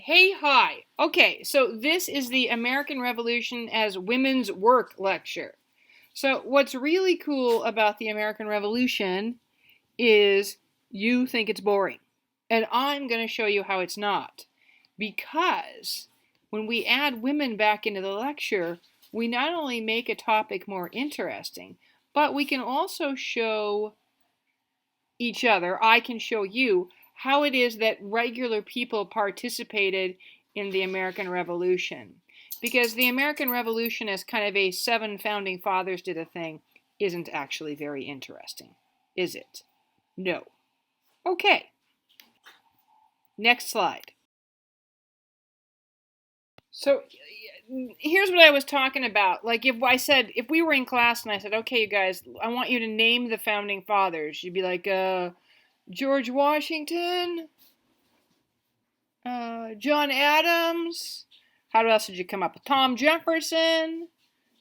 Hey, hi. Okay, so this is the American Revolution as Women's Work lecture. So, what's really cool about the American Revolution is you think it's boring. And I'm going to show you how it's not. Because when we add women back into the lecture, we not only make a topic more interesting, but we can also show each other, I can show you, how it is that regular people participated in the American Revolution. Because the American Revolution, as kind of a 7 founding fathers did a thing, isn't actually very interesting, is it? No. Okay. Next slide. So here's what I was talking about. Like if we were in class and I said, okay, you guys, I want you to name the founding fathers. You'd be like, George Washington, John Adams. How else did you come up with? Tom Jefferson.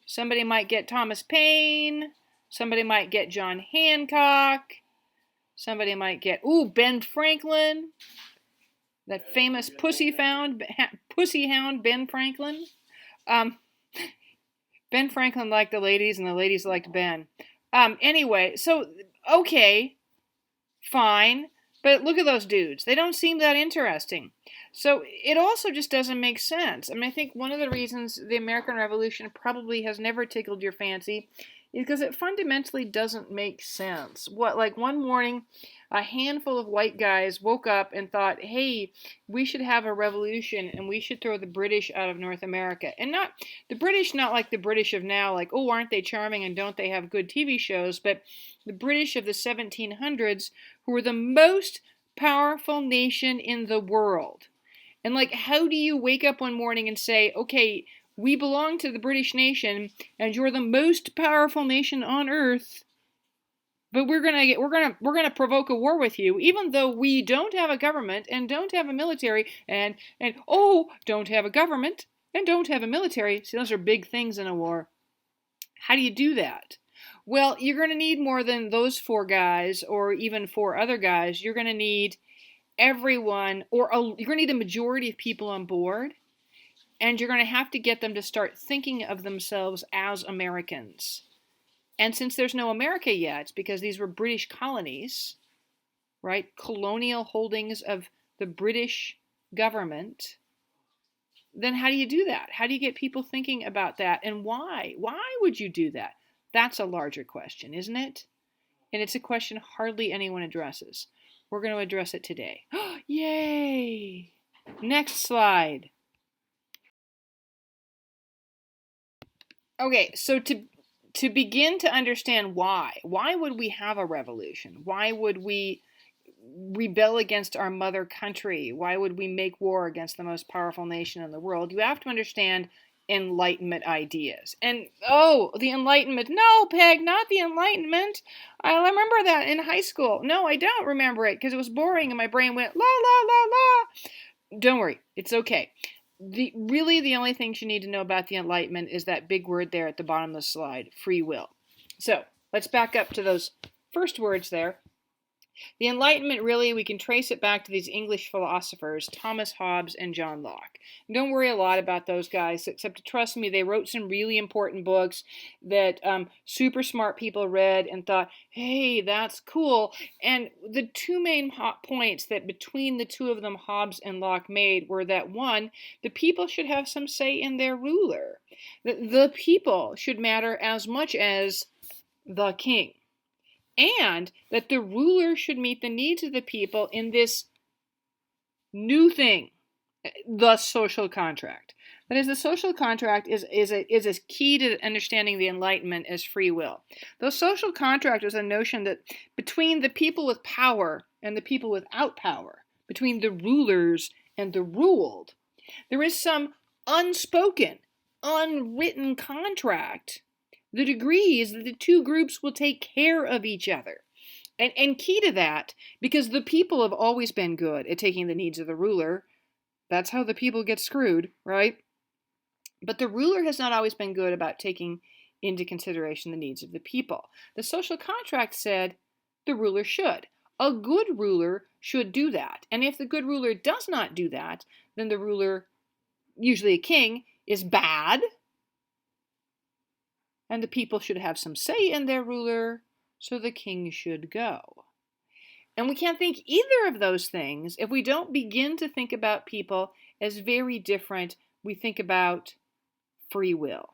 Somebody might get Thomas Paine. Somebody might get John Hancock. Somebody might get, Ben Franklin. That famous pussy hound, Ben Franklin. Ben Franklin liked the ladies and the ladies liked Ben. Anyway, so, okay, fine. But look at those dudes. They don't seem that interesting. So it also just doesn't make sense. I mean, I think one of the reasons the American Revolution probably has never tickled your fancy is because it fundamentally doesn't make sense. Like one morning, a handful of white guys woke up and thought, hey, we should have a revolution and we should throw the British out of North America. And not the British, not like the British of now, like, oh, aren't they charming and don't they have good TV shows, but the British of the 1700s, who were the most powerful nation in the world. And like, how do you wake up one morning and say, okay, we belong to the British nation and you're the most powerful nation on earth, but we're gonna provoke a war with you, even though we don't have a government and don't have a military and don't have a government and don't have a military. See, those are big things in a war. How do you do that? Well, you're going to need more than those 4 guys or even 4 other guys. You're going to need everyone, you're going to need a majority of people on board, and you're going to have to get them to start thinking of themselves as Americans. And since there's no America yet, because these were British colonies, right, colonial holdings of the British government, then how do you do that? How do you get people thinking about that, and why? Why would you do that? That's a larger question, isn't it? And it's a question hardly anyone addresses. We're going to address it today. Yay! Next slide. Okay, so to begin to understand why would we have a revolution? Why would we rebel against our mother country? Why would we make war against the most powerful nation in the world? You have to understand Enlightenment ideas. And the Enlightenment. No, Peg, not the Enlightenment. I remember that in high school. No, I don't remember it because it was boring and my brain went la la la la. Don't worry, it's okay. The only things you need to know about the Enlightenment is that big word there at the bottom of the slide, free will. So let's back up to those first words there. The Enlightenment, really, we can trace it back to these English philosophers, Thomas Hobbes and John Locke. And don't worry a lot about those guys, except trust me, they wrote some really important books that super smart people read and thought, hey, that's cool. And the 2 main points that between the 2 of them, Hobbes and Locke, made were that, 1, the people should have some say in their ruler. The people should matter as much as the king. And that the ruler should meet the needs of the people in this new thing, the social contract. That is, the social contract is a key to understanding the Enlightenment as free will. The social contract is a notion that between the people with power and the people without power, between the rulers and the ruled, there is some unspoken, unwritten contract that agrees that the 2 groups will take care of each other. And key to that, because the people have always been good at taking the needs of the ruler, that's how the people get screwed, right? But the ruler has not always been good about taking into consideration the needs of the people. The social contract said the ruler should. A good ruler should do that. And if the good ruler does not do that, then the ruler, usually a king, is bad. And the people should have some say in their ruler, so the king should go. And we can't think either of those things if we don't begin to think about people as very different. We think about free will.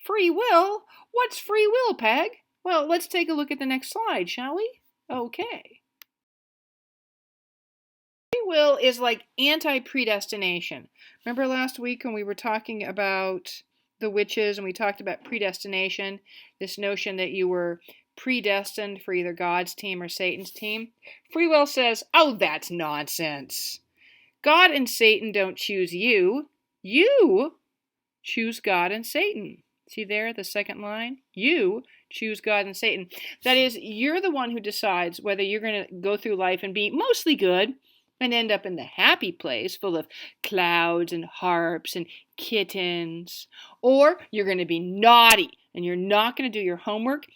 Free will? What's free will, Peg? Well, let's take a look at the next slide, shall we? Okay. Free will is like anti-predestination. Remember last week when we were talking about the witches and we talked about predestination, this notion that you were predestined for either God's team or Satan's team? Free will says, oh, that's nonsense. God and Satan don't choose you. You choose God and Satan. See there, the second line? You choose God and Satan. That is, you're the one who decides whether you're going to go through life and be mostly good and end up in the happy place full of clouds and harps and kittens, or you're going to be naughty and you're not going to do your homework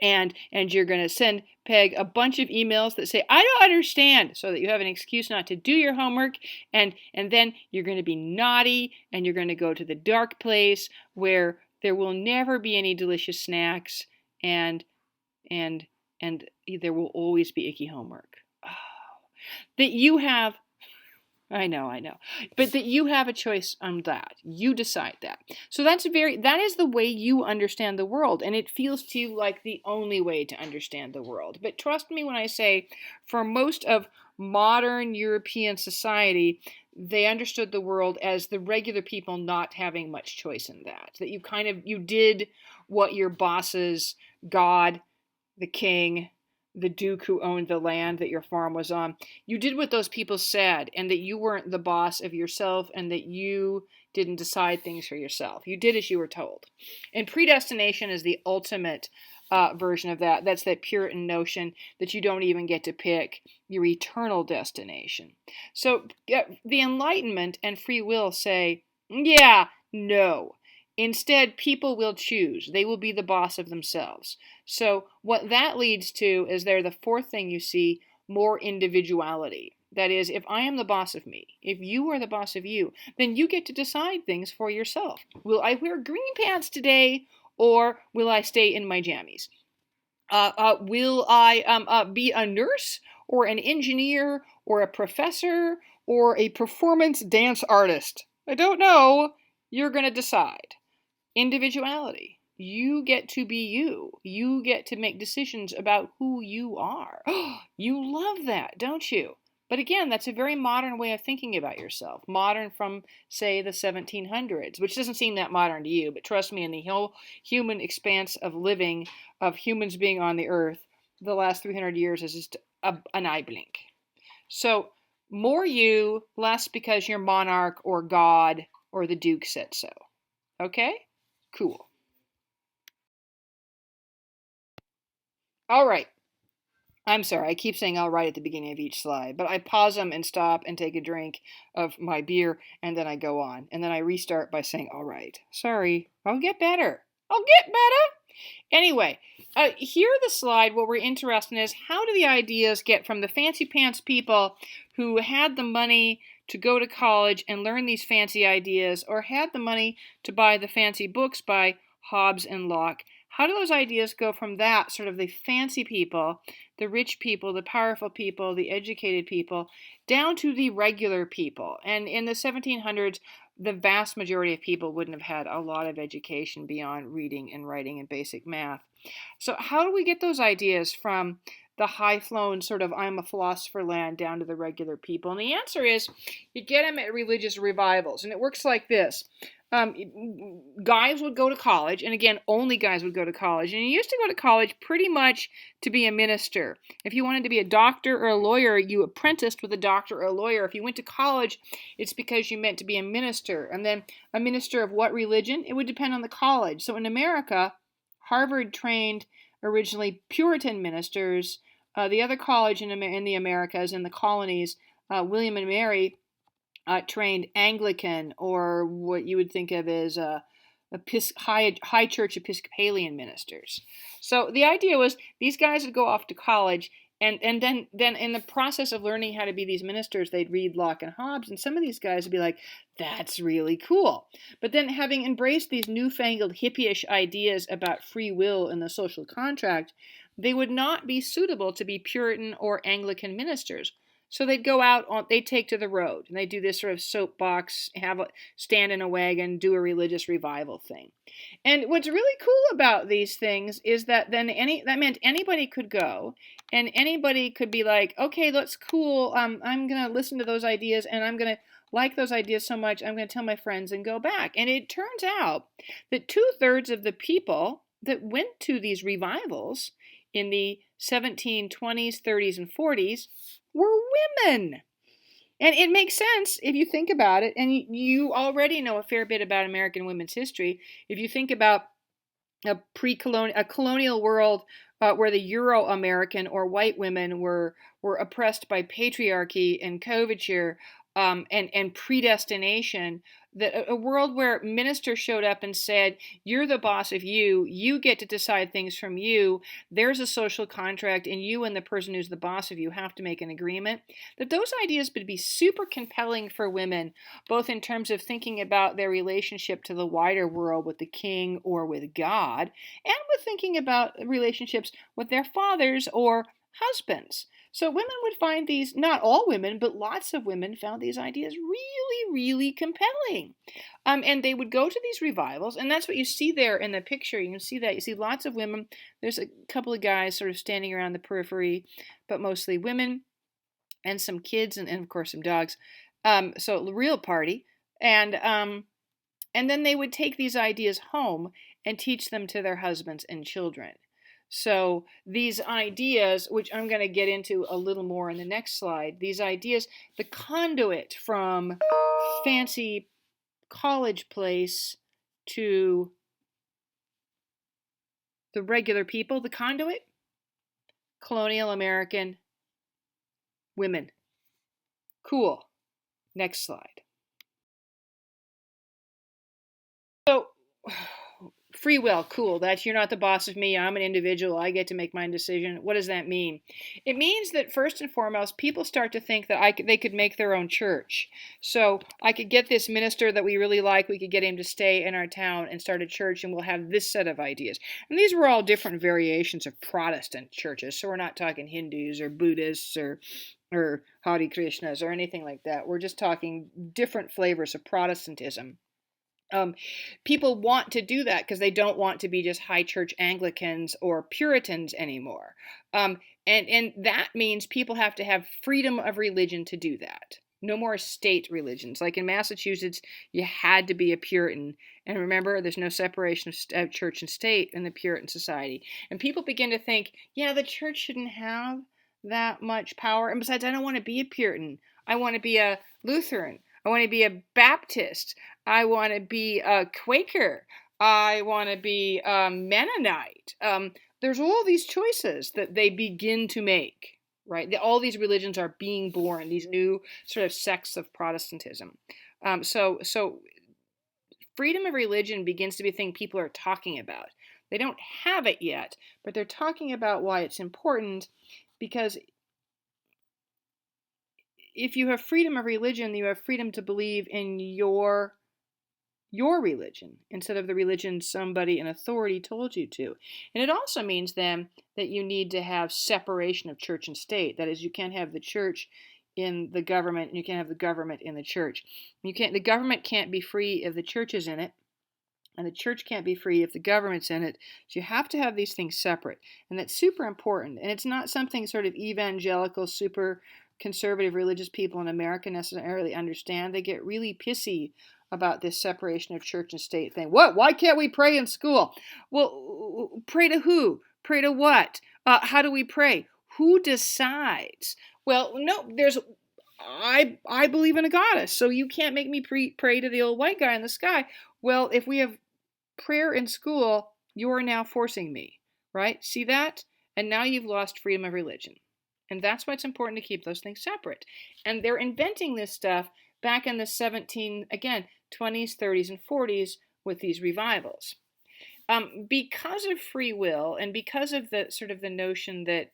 and you're going to send Peg a bunch of emails that say, I don't understand, so that you have an excuse not to do your homework, and then you're going to be naughty, and you're going to go to the dark place where there will never be any delicious snacks, and there will always be icky homework. Oh. That you have, I know, but that you have a choice on that. You decide that. So that is the way you understand the world, and it feels to you like the only way to understand the world. But trust me when I say, for most of modern European society, they understood the world as the regular people not having much choice in that. That you did what your bosses, God, the king, the duke who owned the land that your farm was on, you did what those people said, and that you weren't the boss of yourself, and that you didn't decide things for yourself. You did as you were told. And predestination is the ultimate version of that. That's that Puritan notion that you don't even get to pick your eternal destination. So the Enlightenment and free will say, yeah, no. Instead, people will choose. They will be the boss of themselves. So what that leads to is the fourth thing you see, more individuality. That is, if I am the boss of me, if you are the boss of you, then you get to decide things for yourself. Will I wear green pants today, or will I stay in my jammies? Will I be a nurse, or an engineer, or a professor, or a performance dance artist? I don't know. You're going to decide. Individuality. You get to be you. You get to make decisions about who you are. You love that, don't you? But again, that's a very modern way of thinking about yourself. Modern from, say, the 1700s, which doesn't seem that modern to you, but trust me, in the whole human expanse of living, of humans being on the earth, the last 300 years is just an eye blink. So, more you, less because you're monarch or God or the Duke said so. Okay? Cool. All right. I'm sorry, I keep saying all right at the beginning of each slide, but I pause them and stop and take a drink of my beer, and then I go on. And then I restart by saying all right. Sorry. I'll get better. Anyway, here the slide, what we're interested in is how do the ideas get from the fancy pants people who had the money to go to college and learn these fancy ideas, or had the money to buy the fancy books by Hobbes and Locke. How do those ideas go from that, sort of the fancy people, the rich people, the powerful people, the educated people, down to the regular people? And in the 1700s, the vast majority of people wouldn't have had a lot of education beyond reading and writing and basic math. So how do we get those ideas from the high-flown sort of I'm a philosopher land down to the regular people? And the answer is you get them at religious revivals. And it works like this. Guys would go to college, and again, only guys would go to college. And you used to go to college pretty much to be a minister. If you wanted to be a doctor or a lawyer, you apprenticed with a doctor or a lawyer. If you went to college, it's because you meant to be a minister. And then a minister of what religion? It would depend on the college. So in America, Harvard trained originally Puritan ministers. The other college in the Americas, in the colonies, William and Mary, trained Anglican, or what you would think of as high church Episcopalian ministers. So the idea was these guys would go off to college, And then in the process of learning how to be these ministers, they'd read Locke and Hobbes, and some of these guys would be like, that's really cool. But then having embraced these newfangled hippie-ish ideas about free will and the social contract, they would not be suitable to be Puritan or Anglican ministers. So they'd go out, they'd take to the road, and they'd do this sort of soapbox, stand in a wagon, do a religious revival thing. And what's really cool about these things is that that meant anybody could go, and anybody could be like, okay, that's cool. I'm gonna listen to those ideas, and I'm gonna like those ideas so much, I'm gonna tell my friends and go back. And it turns out that 2/3 of the people that went to these revivals in the 1720s, 30s, and 40s were women. And it makes sense if you think about it, and you already know a fair bit about American women's history. If you think about a colonial world where the Euro-American or white women were oppressed by patriarchy and coverture and predestination, a world where ministers showed up and said, you're the boss of you, you get to decide things from you, there's a social contract, and you and the person who's the boss of you have to make an agreement, that those ideas would be super compelling for women, both in terms of thinking about their relationship to the wider world with the king or with God, and with thinking about relationships with their fathers or husbands. So women would find these, not all women, but lots of women found these ideas really, really compelling. And they would go to these revivals, and that's what you see there in the picture. You can see that. You see lots of women. There's a couple of guys sort of standing around the periphery, but mostly women, and some kids, and of course some dogs. So a real party. And then they would take these ideas home and teach them to their husbands and children. So these ideas, which I'm going to get into a little more in the next slide, these ideas, the conduit from fancy college place to the regular people, the conduit, colonial American women. Cool. Next slide. So free will, cool. That's, you're not the boss of me. I'm an individual. I get to make my decision. What does that mean? It means that first and foremost, people start to think that they could make their own church. So I could get this minister that we really like. We could get him to stay in our town and start a church, and we'll have this set of ideas. And these were all different variations of Protestant churches. So we're not talking Hindus or Buddhists or Hare Krishnas or anything like that. We're just talking different flavors of Protestantism. People want to do that because they don't want to be just high church Anglicans or Puritans anymore. And that means people have to have freedom of religion to do that. No more state religions. Like in Massachusetts, you had to be a Puritan. And remember, there's no separation of church and state in the Puritan society. And people begin to think, yeah, the church shouldn't have that much power. And besides, I don't want to be a Puritan. I want to be a Lutheran. I want to be a Baptist. I want to be a Quaker. I want to be a Mennonite. There's all these choices that they begin to make, right? All these religions are being born, these new sort of sects of Protestantism. So freedom of religion begins to be a thing people are talking about. They don't have it yet, but they're talking about why it's important, because if you have freedom of religion, you have freedom to believe in your religion instead of the religion somebody in authority told you to. And it also means then that you need to have separation of church and state. That is, you can't have the church in the government and you can't have the government in the church. The government can't be free if the church is in it, and the church can't be free if the government's in it. So you have to have these things separate, and that's super important. And it's not something sort of evangelical, super conservative religious people in America necessarily understand. They get really pissy about this separation of church and state thing. What? Why can't we pray in school? Well, pray to who? Pray to what? How do we pray? Who decides? Well, no, I believe in a goddess, so you can't make me pray to the old white guy in the sky. Well, if we have prayer in school, you are now forcing me, right? See that? And now you've lost freedom of religion. And that's why it's important to keep those things separate. And they're inventing this stuff back in the 20s, 30s, and 40s with these revivals. Because of free will and because of the sort of the notion that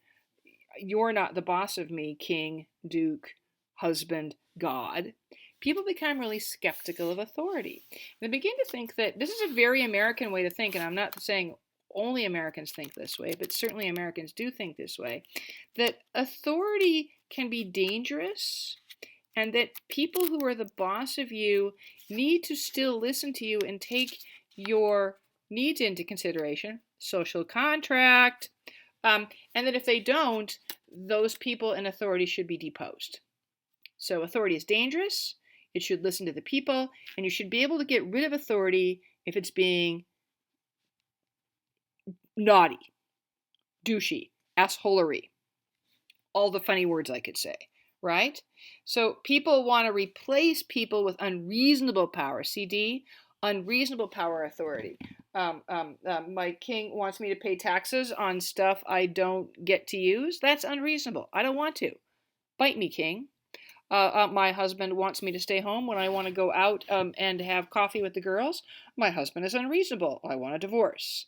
you're not the boss of me, king, duke, husband, God, people become really skeptical of authority. They begin to think that this is a very American way to think, and I'm not saying only Americans think this way, but certainly Americans do think this way, that authority can be dangerous and that people who are the boss of you need to still listen to you and take your needs into consideration, social contract, and that if they don't, those people in authority should be deposed. So authority is dangerous. It should listen to the people, and you should be able to get rid of authority if it's being naughty, douchey, assholery, all the funny words I could say, right? So people want to replace people with unreasonable power. CD, unreasonable power authority. My king wants me to pay taxes on stuff I don't get to use. That's unreasonable. I don't want to. Bite me, king. My husband wants me to stay home when I want to go out and have coffee with the girls. My husband is unreasonable. I want a divorce.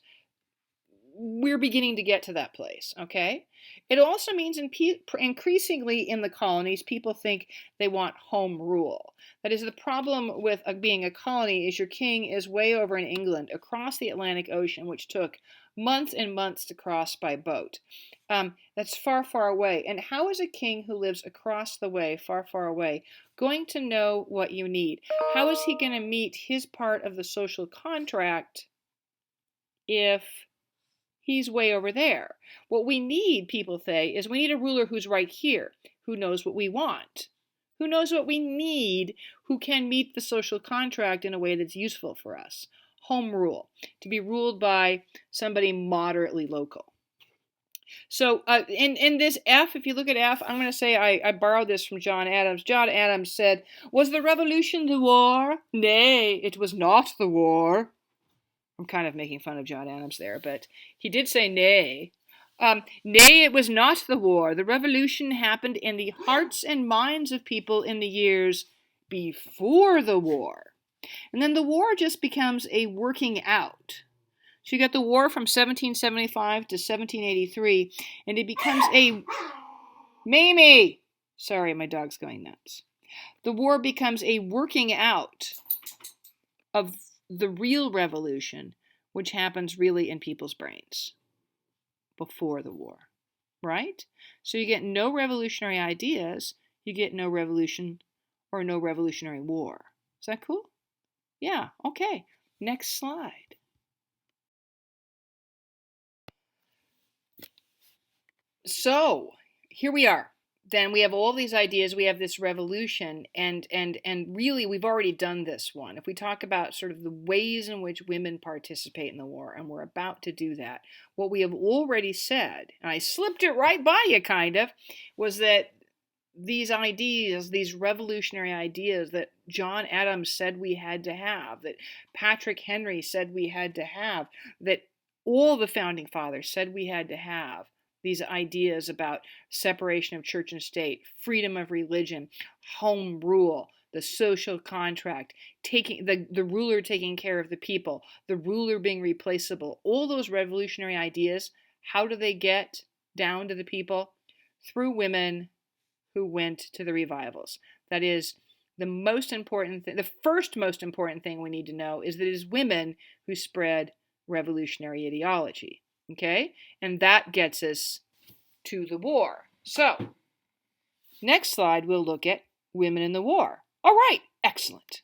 We're beginning to get to that place, okay? It also means increasingly in the colonies, people think they want home rule. That is, the problem with being a colony is your king is way over in England, across the Atlantic Ocean, which took months and months to cross by boat. That's far, far away. And how is a king who lives across the way, far, far away, going to know what you need? How is he going to meet his part of the social contract if he's way over there? What we need, people say, is we need a ruler who's right here, who knows what we want, who knows what we need, who can meet the social contract in a way that's useful for us. Home rule, to be ruled by somebody moderately local. So in this F, if you look at F, I'm going to say I borrowed this from John Adams. John Adams said, "Was the revolution the war? Nay, it was not the war." I'm kind of making fun of John Adams there, but he did say nay. Nay, it was not the war. The revolution happened in the hearts and minds of people in the years before the war. And then the war just becomes a working out. So you got the war from 1775 to 1783, and it becomes a... Mamie! Sorry, my dog's going nuts. The war becomes a working out of the real revolution, which happens really in people's brains before the war, right? So you get no revolutionary ideas, you get no revolution or no revolutionary war. Is that cool? Yeah, okay. Next slide. So here we are. Then we have all these ideas, we have this revolution, and really we've already done this one. If we talk about sort of the ways in which women participate in the war, and we're about to do that, what we have already said, and I slipped it right by you kind of, was that these ideas, these revolutionary ideas that John Adams said we had to have, that Patrick Henry said we had to have, that all the founding fathers said we had to have, these ideas about separation of church and state, freedom of religion, home rule, the social contract, taking the ruler taking care of the people, the ruler being replaceable, all those revolutionary ideas, how do they get down to the people? Through women who went to the revivals. That is, the most important thing, the first most important thing we need to know is that it is women who spread revolutionary ideology. Okay? And that gets us to the war. So, next slide, we'll look at women in the war. All right, excellent.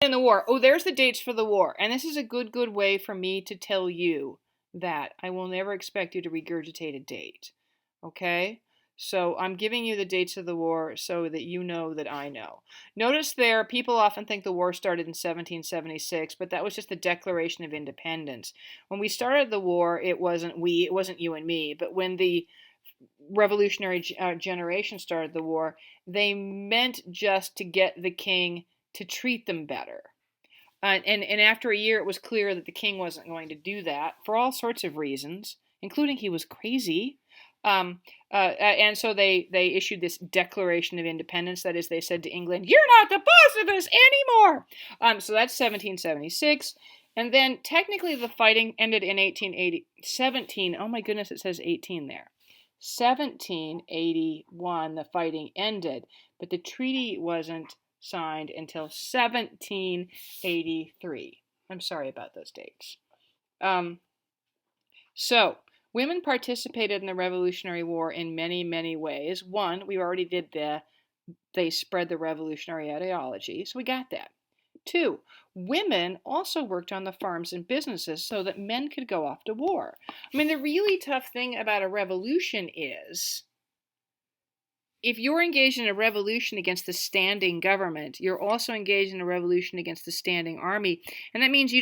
In the war. Oh, there's the dates for the war. And this is a good way for me to tell you that I will never expect you to regurgitate a date. Okay? So I'm giving you the dates of the war so that you know that I know. Notice there, people often think the war started in 1776, but that was just the Declaration of Independence. When we started the war, it wasn't you and me, but when the revolutionary generation started the war, they meant just to get the king to treat them better. And after a year, it was clear that the king wasn't going to do that for all sorts of reasons, including he was crazy. And so they issued this Declaration of Independence. That is, they said to England, "You're not the boss of us anymore." So that's 1776. And then technically the fighting ended in 1817. Oh my goodness, it says 18 there. 1781, the fighting ended, but the treaty wasn't signed until 1783. I'm sorry about those dates. So, women participated in the Revolutionary War in many, many ways. One, we already did they spread the revolutionary ideology, so we got that. Two, women also worked on the farms and businesses so that men could go off to war. I mean, the really tough thing about a revolution is if you're engaged in a revolution against the standing government, you're also engaged in a revolution against the standing army. And that means you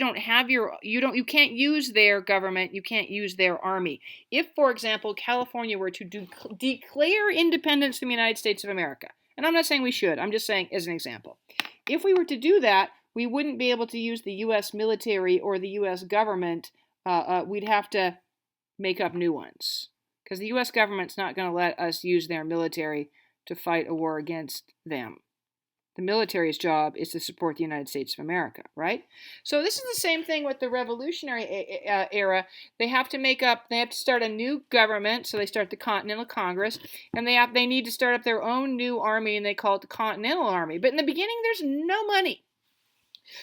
can't use their government, you can't use their army. If, for example, California were to declare independence from the United States of America, and I'm not saying we should, I'm just saying as an example. If we were to do that, we wouldn't be able to use the U.S. military or the U.S. government. We'd have to make up new ones. Because the U.S. government's not going to let us use their military to fight a war against them. The military's job is to support the United States of America, right? So this is the same thing with the Revolutionary era. They have to start a new government, so they start the Continental Congress, and they need to start up their own new army, and they call it the Continental Army. But in the beginning, there's no money.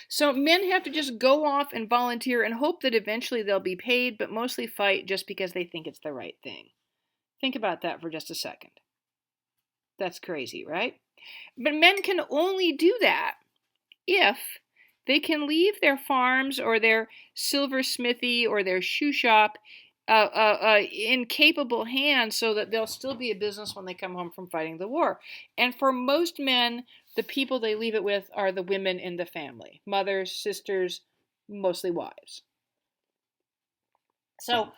So men have to just go off and volunteer and hope that eventually they'll be paid, but mostly fight just because they think it's the right thing. Think about that for just a second. That's crazy, right? But men can only do that if they can leave their farms or their silversmithy or their shoe shop in capable hands so that they'll still be a business when they come home from fighting the war. And for most men, the people they leave it with are the women in the family. Mothers, sisters, mostly wives. So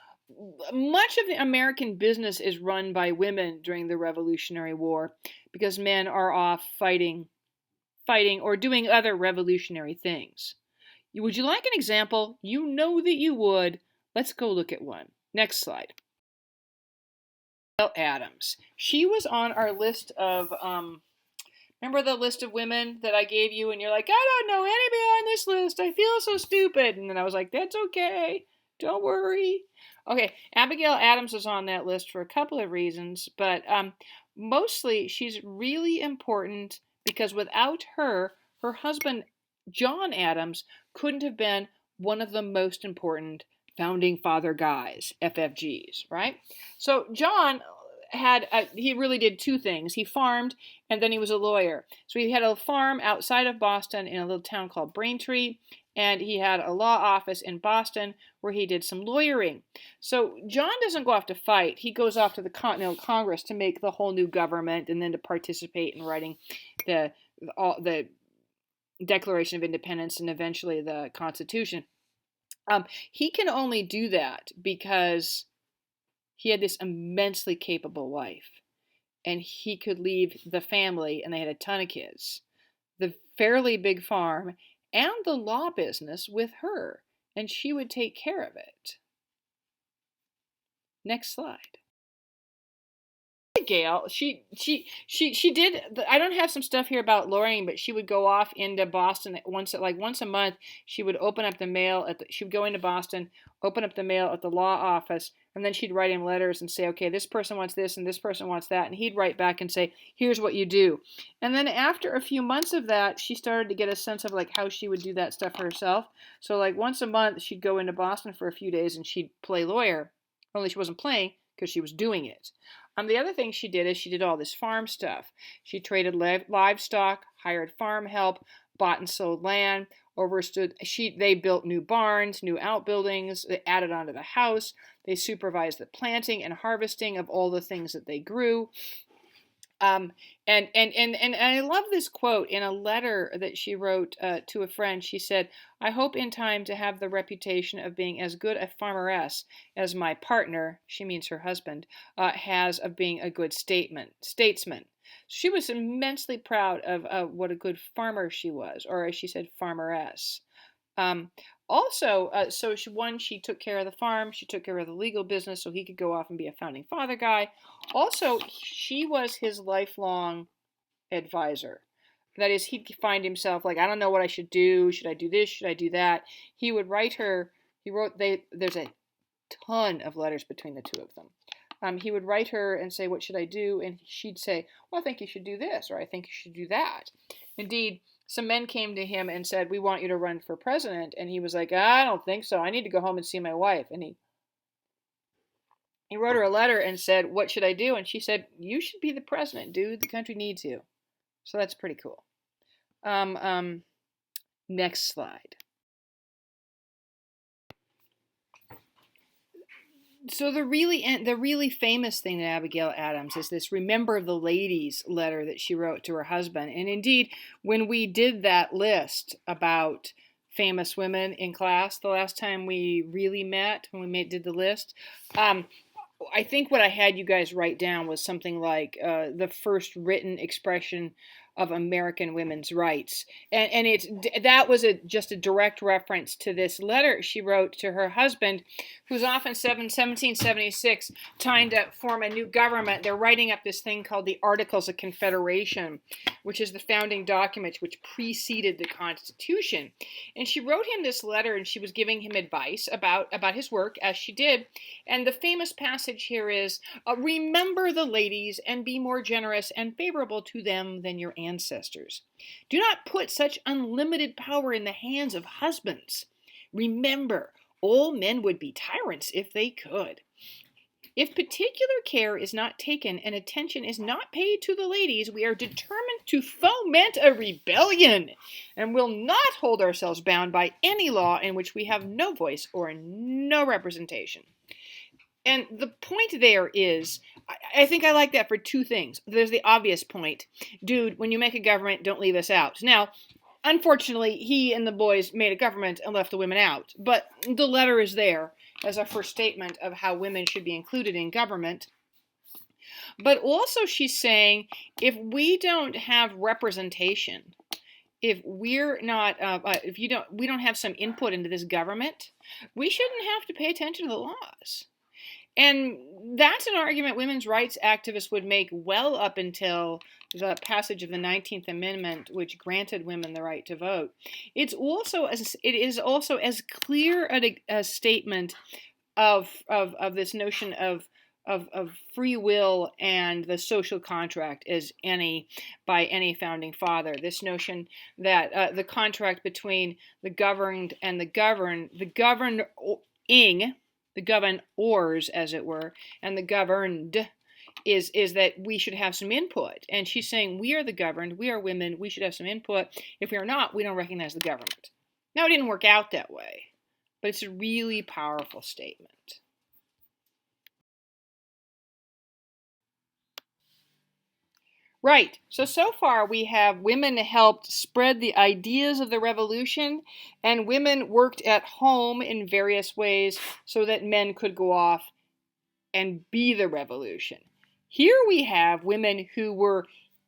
much of the American business is run by women during the Revolutionary War because men are off fighting or doing other revolutionary things. Would you like an example? You know that you would. Let's go look at one. Next slide. Abigail Adams. She was on our list of, remember the list of women that I gave you and you're like, I don't know anybody on this list. I feel so stupid. And then I was like, that's okay. Don't worry. Okay, Abigail Adams is on that list for a couple of reasons, but mostly she's really important because without her husband, John Adams, couldn't have been one of the most important founding father guys, FFGs, right? So John he really did two things. He farmed and then he was a lawyer. So he had a farm outside of Boston in a little town called Braintree, and he had a law office in Boston where he did some lawyering. So John doesn't go off to fight. He goes off to the Continental Congress to make the whole new government and then to participate in writing the Declaration of Independence and eventually the Constitution. He can only do that because he had this immensely capable wife, and he could leave the family, and they had a ton of kids, the fairly big farm, and the law business with her, and she would take care of it. Next slide. Abigail, she did. I don't have some stuff here about Laureen, but she would go off into Boston once a month. She would open up the mail she would go into Boston, open up the mail at the law office, and then she'd write him letters and say, okay, this person wants this and this person wants that, and he'd write back and say, here's what you do. And then after a few months of that, she started to get a sense of how she would do that stuff herself. So once a month, she'd go into Boston for a few days and she'd play lawyer, only she wasn't playing because she was doing it. The other thing she did is she did all this farm stuff. She traded livestock, hired farm help, bought and sold land, they built new barns, new outbuildings, they added onto the house, they supervised the planting and harvesting of all the things that they grew. And I love this quote in a letter that she wrote to a friend. She said, I hope in time to have the reputation of being as good a farmeress as my partner, she means her husband, has of being a good statesman. She was immensely proud of what a good farmer she was, or as she said, farmeress. She took care of the farm, she took care of the legal business so he could go off and be a founding father guy. Also, she was his lifelong advisor. That is, he'd find himself like, I don't know what I should do. Should I do this? Should I do that? He would write her. There's a ton of letters between the two of them. He would write her and say, what should I do? And she'd say, well, I think you should do this, or I think you should do that. Indeed, some men came to him and said, we want you to run for president. And he was like, I don't think so. I need to go home and see my wife. And he wrote her a letter and said, what should I do? And she said, you should be the president, dude. The country needs you. So that's pretty cool. Next slide. So the really famous thing to Abigail Adams is this Remember the Ladies letter that she wrote to her husband. And indeed, when we did that list about famous women in class the last time we really met, when we did the list, I think what I had you guys write down was something like the first written expression of American women's rights, and that was just a direct reference to this letter she wrote to her husband, who's off in 1776 trying to form a new government. They're writing up this thing called the Articles of Confederation, which is the founding document which preceded the Constitution. And she wrote him this letter, and she was giving him advice about his work, as she did. And the famous passage here is, remember the ladies and be more generous and favorable to them than your ancestors. Do not put such unlimited power in the hands of husbands. Remember, all men would be tyrants if they could. If particular care is not taken and attention is not paid to the ladies, we are determined to foment a rebellion and will not hold ourselves bound by any law in which we have no voice or no representation. And the point there is, I think I like that for two things. There's the obvious point. Dude, when you make a government, don't leave us out. Now, unfortunately, he and the boys made a government and left the women out. But the letter is there as our first statement of how women should be included in government. But also she's saying, if we don't have representation, if we're not, we don't have some input into this government, we shouldn't have to pay attention to the laws. And that's an argument women's rights activists would make well up until the passage of the 19th Amendment, which granted women the right to vote. It is also as clear a statement of this notion of free will and the social contract as by any founding father. This notion that the contract between the governed and the governors, as it were, and the governed is that we should have some input. And she's saying we are the governed, we are women, we should have some input. If we are not, we don't recognize the government. Now, it didn't work out that way, but it's a really powerful statement. Right. So far we have women helped spread the ideas of the revolution, and women worked at home in various ways so that men could go off and be the revolution. Here we have women who were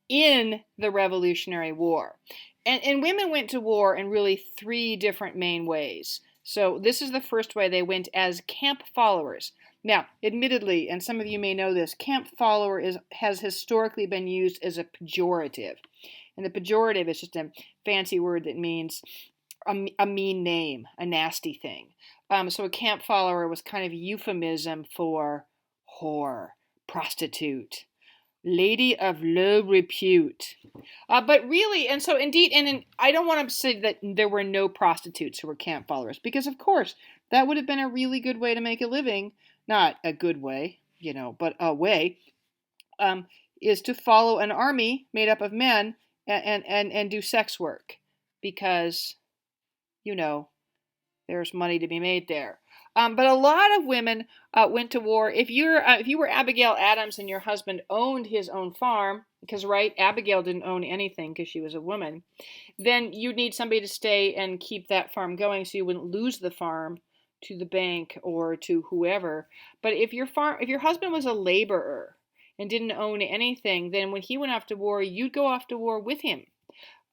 in the Revolutionary War. And women went to war in really three different main ways. So this is the first way they went as camp followers. Now, admittedly, and some of you may know this, camp follower has historically been used as a pejorative. And the pejorative is just a fancy word that means a mean name, a nasty thing. So a camp follower was kind of a euphemism for whore, prostitute, lady of low repute. But really, and so indeed, and I don't want to say that there were no prostitutes who were camp followers, because of course, that would have been a really good way to make a living. Not a good way, but a way, is to follow an army made up of men and do sex work, because, there's money to be made there. But a lot of women went to war. If you were Abigail Adams and your husband owned his own farm, because Abigail didn't own anything because she was a woman, then you'd need somebody to stay and keep that farm going so you wouldn't lose the farm to the bank or to whoever. But if your husband was a laborer and didn't own anything, then when he went off to war, you'd go off to war with him.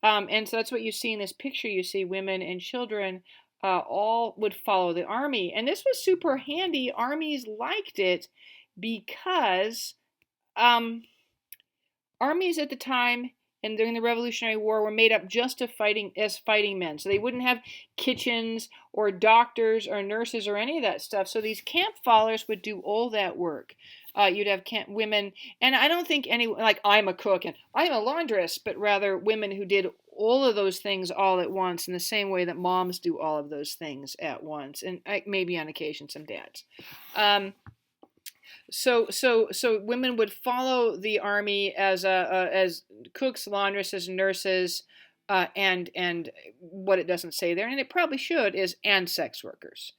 And so that's what you see in this picture. You see women and children all would follow the army. And this was super handy. Armies liked it because armies at the time and during the Revolutionary War were made up just of fighting men. So they wouldn't have kitchens or doctors or nurses or any of that stuff. So these camp followers would do all that work. You'd have camp women, and I don't think anyone like I'm a cook and I'm a laundress, but rather women who did all of those things all at once in the same way that moms do all of those things at once, and maybe on occasion some dads. So women would follow the army as cooks, laundresses, nurses, and what it doesn't say there, and it probably should, is and sex workers.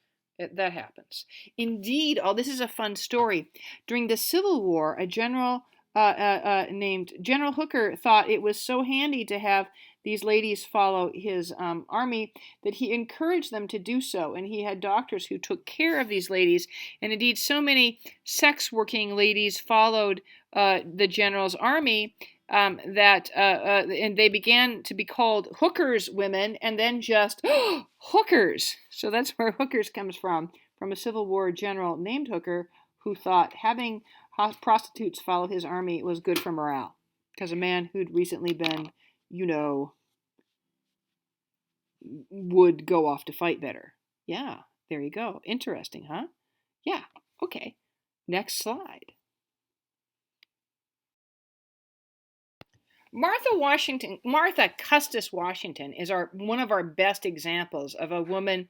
That happens. Indeed, this is a fun story. During the Civil War, a general named General Hooker thought it was so handy to have these ladies follow his army that he encouraged them to do so. And he had doctors who took care of these ladies. And indeed, so many sex working ladies followed the general's army and they began to be called hookers women, and then just hookers. So that's where hookers comes from a Civil War general named Hooker, who thought having prostitutes follow his army was good for morale, because a man who'd recently been, would go off to fight better. Yeah, there you go. Interesting, huh? Yeah, okay. Next slide. Martha Custis Washington is one of our best examples of a woman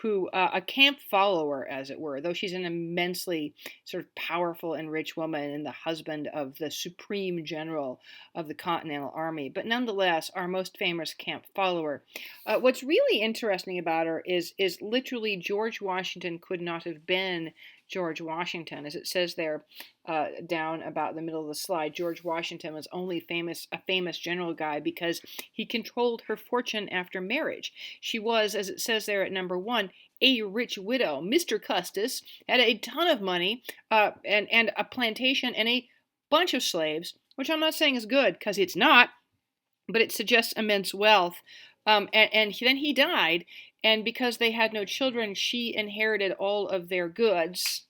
who, a camp follower, as it were, though she's an immensely sort of powerful and rich woman and the husband of the supreme general of the Continental Army, but nonetheless our most famous camp follower. What's really interesting about her is literally George Washington could not have been George Washington. As it says there down about the middle of the slide, George Washington was only a famous general guy because he controlled her fortune after marriage. She was, as it says there at number 1, a rich widow. Mr. Custis had a ton of money and a plantation and a bunch of slaves, which I'm not saying is good, because it's not, but it suggests immense wealth. And then he died, and because they had no children, she inherited all of their goods.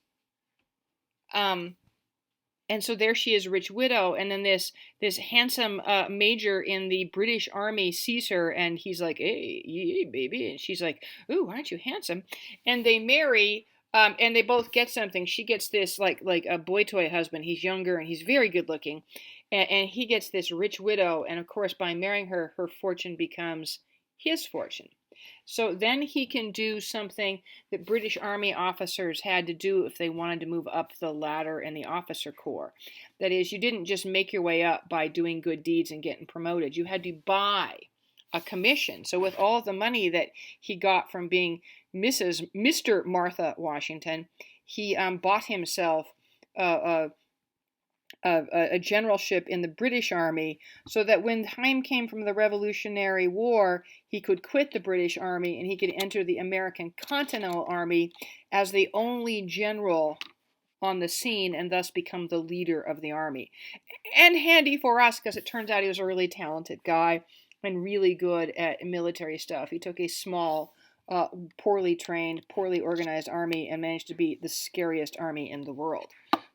And so there she is, rich widow, and then this handsome major in the British Army sees her, and he's like, hey, baby, and she's like, ooh, aren't you handsome? And they marry, and they both get something. She gets this like a boy toy husband. He's younger and he's very good looking, and he gets this rich widow, and of course by marrying her, her fortune becomes his fortune. So then he can do something that British Army officers had to do if they wanted to move up the ladder in the officer corps. That is, you didn't just make your way up by doing good deeds and getting promoted. You had to buy a commission. So with all the money that he got from being Mr. Martha Washington, he bought himself a generalship in the British Army, so that when time came from the Revolutionary War, he could quit the British Army and he could enter the American Continental Army as the only general on the scene, and thus become the leader of the army. And handy for us, because it turns out he was a really talented guy and really good at military stuff. He took a small, poorly trained, poorly organized army and managed to be the scariest army in the world.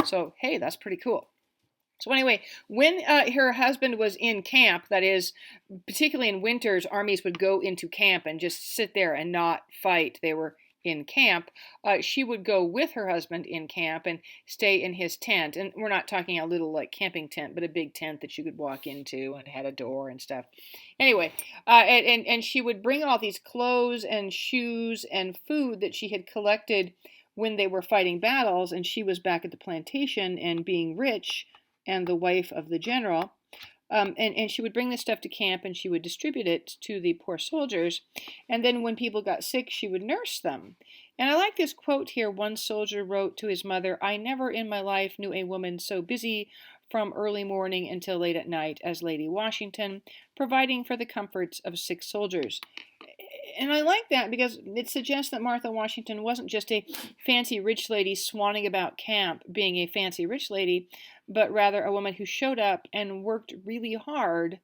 So, hey, that's pretty cool. So anyway, when her husband was in camp, that is, particularly in winters, armies would go into camp and just sit there and not fight. They were in camp. She would go with her husband in camp and stay in his tent. And we're not talking a little like camping tent, but a big tent that you could walk into and had a door and stuff. Anyway, and she would bring all these clothes and shoes and food that she had collected when they were fighting battles, and she was back at the plantation and being rich and the wife of the general. And she would bring this stuff to camp and she would distribute it to the poor soldiers. And then when people got sick, she would nurse them. And I like this quote here. One soldier wrote to his mother, "I never in my life knew a woman so busy from early morning until late at night as Lady Washington, providing for the comforts of sick soldiers." And I like that because it suggests that Martha Washington wasn't just a fancy rich lady swanning about camp being a fancy rich lady, but rather a woman who showed up and worked really hard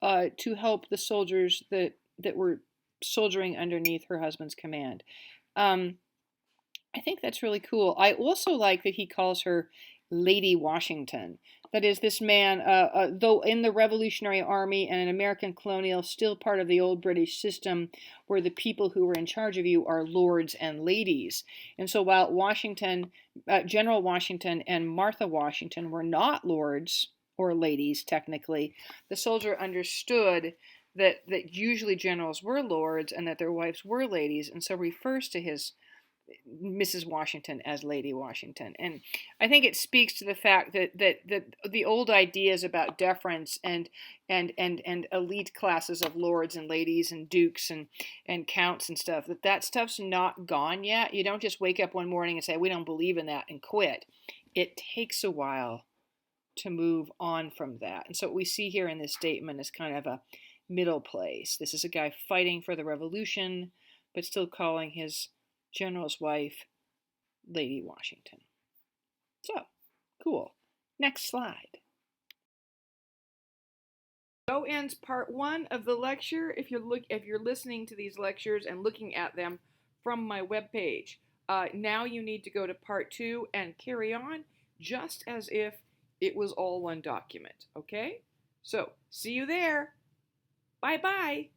to help the soldiers that were soldiering underneath her husband's command. I think that's really cool. I also like that he calls her Lady Washington. That is, this man, though in the Revolutionary Army and an American colonial, still part of the old British system where the people who were in charge of you are lords and ladies. And so while General Washington and Martha Washington were not lords or ladies, technically, the soldier understood that usually generals were lords and that their wives were ladies, and so refers to his Mrs. Washington as Lady Washington. And I think it speaks to the fact that the old ideas about deference and elite classes of lords and ladies and dukes and counts and stuff, that stuff's not gone yet. You don't just wake up one morning and say, we don't believe in that, and quit. It takes a while to move on from that. And so what we see here in this statement is kind of a middle place. This is a guy fighting for the revolution, but still calling his general's wife Lady Washington. So, cool. Next slide. So ends part 1 of the lecture. If you're listening to these lectures and looking at them from my webpage, now you need to go to part 2 and carry on just as if it was all one document. Okay? So, see you there. Bye-bye.